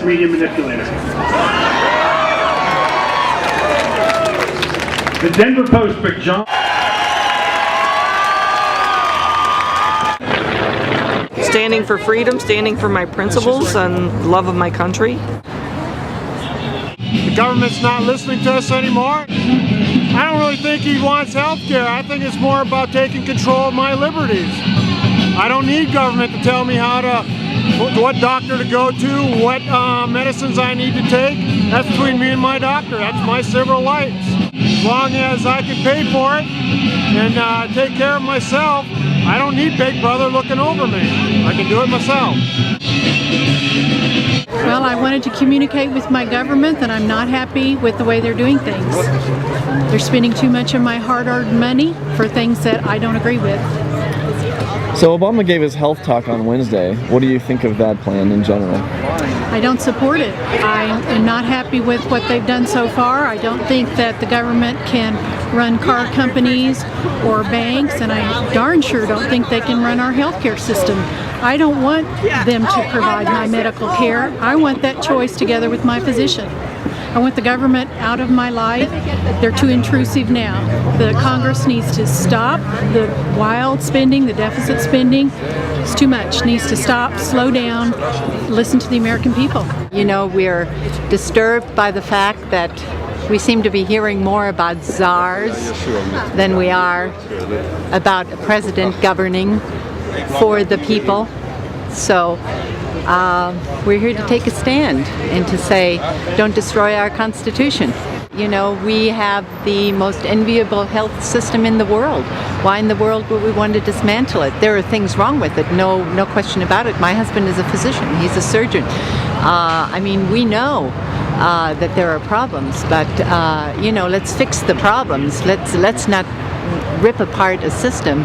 Media manipulator. The Denver Post picked John. Standing for freedom, standing for my principles and love of my country. The government's not listening to us anymore. I don't really think he wants health care. I think it's more about taking control of my liberties. I don't need government to tell me what doctor to go to, what medicines I need to take. That's between me and my doctor. That's my civil rights. As long as I can pay for it and take care of myself, I don't need Big Brother looking over me. I can do it myself. Well, I wanted to communicate with my government that I'm not happy with the way they're doing things. They're spending too much of my hard-earned money for things that I don't agree with. So Obama gave his health talk on Wednesday. What do you think of that plan in general? I don't support it. I am not happy with what they've done so far. I don't think that the government can run car companies or banks, and I darn sure don't think they can run our healthcare system. I don't want them to provide my medical care. I want that choice together with my physician. I want the government out of my life. They're too intrusive now. The Congress needs to stop the wild spending, the deficit spending. It's too much. Needs to stop, slow down, listen to the American people. You know, we're disturbed by the fact that we seem to be hearing more about czars than we are about a president governing for the people. So we're here to take a stand and to say, don't destroy our Constitution. You know, we have the most enviable health system in the world. Why in the world would we want to dismantle it? There are things wrong with it, no question about it. My husband is a physician, he's a surgeon. I mean, we know that there are problems, but you know, let's fix the problems. Let's not rip apart a system,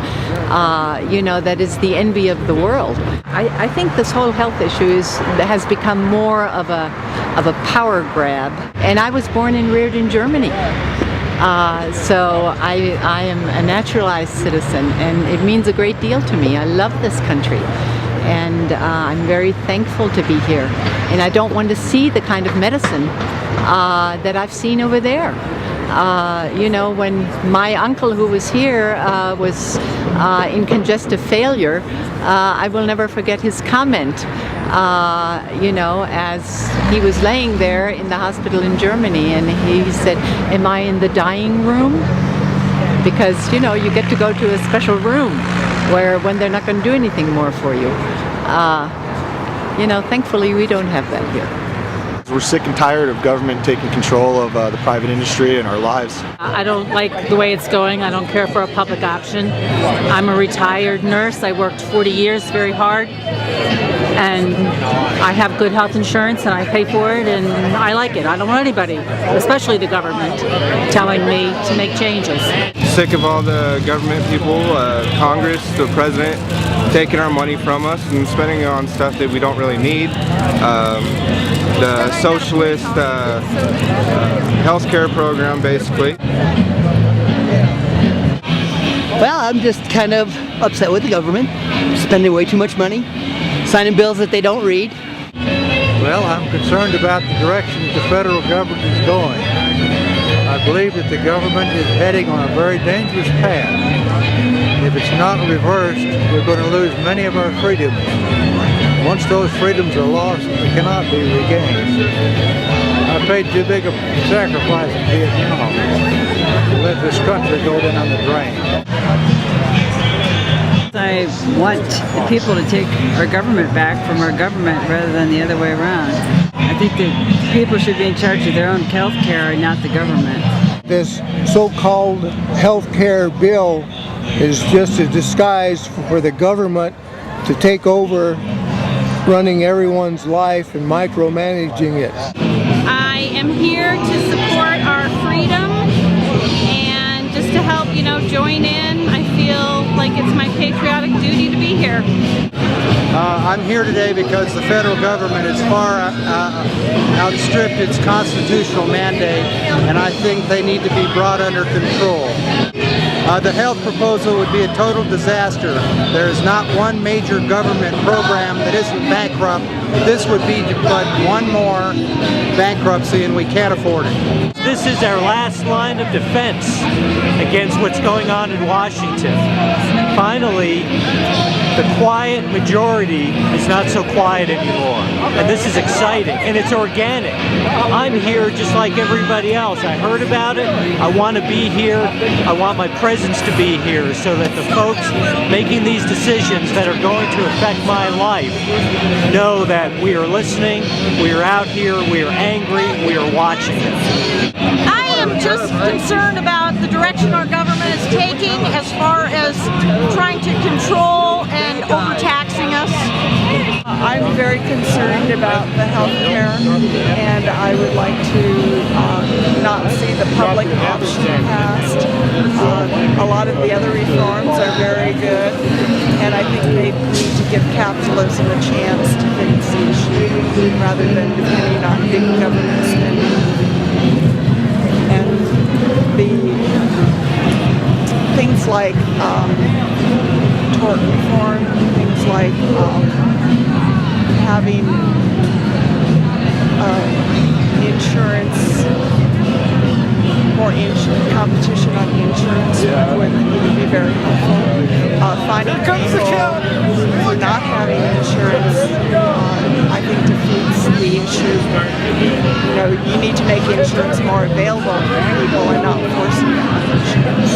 you know, that is the envy of the world. I think this whole health issue has become more of a power grab. And I was born and reared in Germany. So I am a naturalized citizen, and it means a great deal to me. I love this country, and I'm very thankful to be here. And I don't want to see the kind of medicine that I've seen over there. You know, when my uncle who was here was in congestive failure, I will never forget his comment, you know, as he was laying there in the hospital in Germany, and he said, "Am I in the dying room?" Because, you know, you get to go to a special room where when they're not going to do anything more for you. You know, thankfully we don't have that here. We're sick and tired of government taking control of the private industry and our lives. I don't like the way it's going. I don't care for a public option. I'm a retired nurse. I worked 40 years very hard, and I have good health insurance and I pay for it, and I like it. I don't want anybody, especially the government, telling me to make changes. Sick of all the government people, Congress, the president, taking our money from us and spending it on stuff that we don't really need. The socialist healthcare program, basically. Well, I'm just kind of upset with the government, spending way too much money, signing bills that they don't read. Well, I'm concerned about the direction that the federal government is going. I believe that the government is heading on a very dangerous path. If it's not reversed, we're going to lose many of our freedoms. Once those freedoms are lost, they cannot be regained. I paid too big a sacrifice in Vietnam to let this country go down the drain. I want the people to take our government back from our government rather than the other way around. I think that people should be in charge of their own health care and not the government. This so-called health care bill is just a disguise for the government to take over running everyone's life and micromanaging it. I am here to support our freedom and just to help, you know, join in. I feel like it's my patriotic duty to be here. I'm here today because the federal government has far outstripped its constitutional mandate, and I think they need to be brought under control. The health proposal would be a total disaster. There is not one major government program that isn't bankrupt. This would be but one more bankruptcy, and we can't afford it. This is our last line of defense against what's going on in Washington. Finally, the quiet majority is not so quiet anymore. And this is exciting, and it's organic. I'm here just like everybody else. I heard about it. I want to be here. I want my presence to be here so that the folks making these decisions that are going to affect my life know that we are listening, we are out here, we are angry, we are watching it. I am just concerned about the direction our government is taking as far as trying to control and overtaxing us. I'm very concerned about the health care, and I would like to not see the public option passed. A lot of the other reforms are very good, and I think they need to give capitalism a chance to fix the issue rather than depending on big government spending. And the things like tort reform, things like having insurance, more competition on insurance would be very helpful. Finding people for not having insurance, I think defeats the issue. You know, you need to make insurance more available for people and not forcing them on insurance.